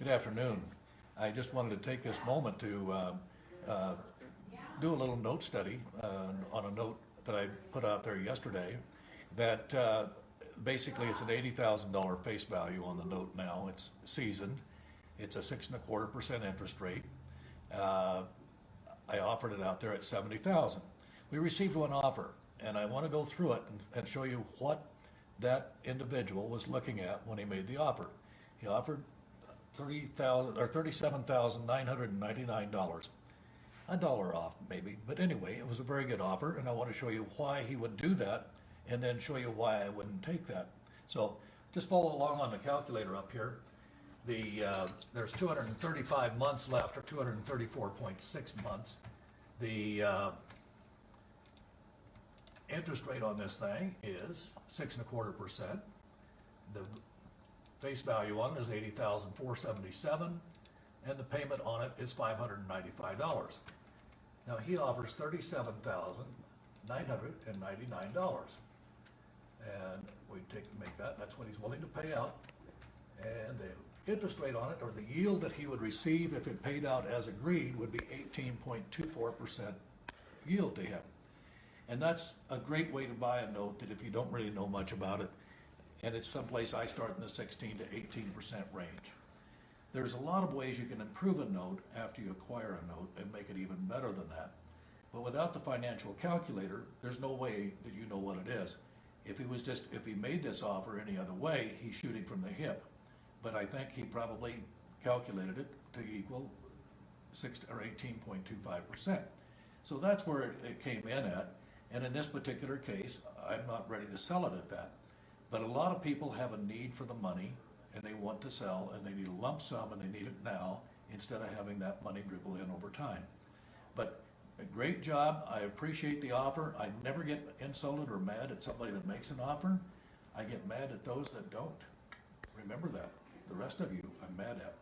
Good afternoon. I just wanted to take this moment to do a little note study on a note that I put out there yesterday that basically it's an $80,000 face value on the note now. It's seasoned. It's a 6.25% interest rate. I offered it out there at $70,000. We received one offer, and I want to go through it and show you what that individual was looking at when he made the offer. He offered $37,999, a dollar off maybe, but anyway, it was a very good offer, and I want to show you why he would do that, and then show you why I wouldn't take that. So just follow along on the calculator up here. There's 235 months left, or 234.6 months. The interest rate on this thing is 6.25%. The face value on it is $80,477, and the payment on it is $595. Now he offers $37,999, and we make that. That's what he's willing to pay out, and the interest rate on it, or the yield that he would receive if it paid out as agreed, would be 18.24% yield to him. And that's a great way to buy a note that if you don't really know much about it, and it's someplace I start in the 16 to 18% range. There's a lot of ways you can improve a note after you acquire a note and make it even better than that. But without the financial calculator, there's no way that you know what it is. If he made this offer any other way, he's shooting from the hip. But I think he probably calculated it to equal 18.25%. So that's where it came in at. And in this particular case, I'm not ready to sell it at that. But a lot of people have a need for the money, and they want to sell, and they need a lump sum, and they need it now, instead of having that money dribble in over time. But a great job. I appreciate the offer. I never get insulted or mad at somebody that makes an offer. I get mad at those that don't. Remember that. The rest of you, I'm mad at.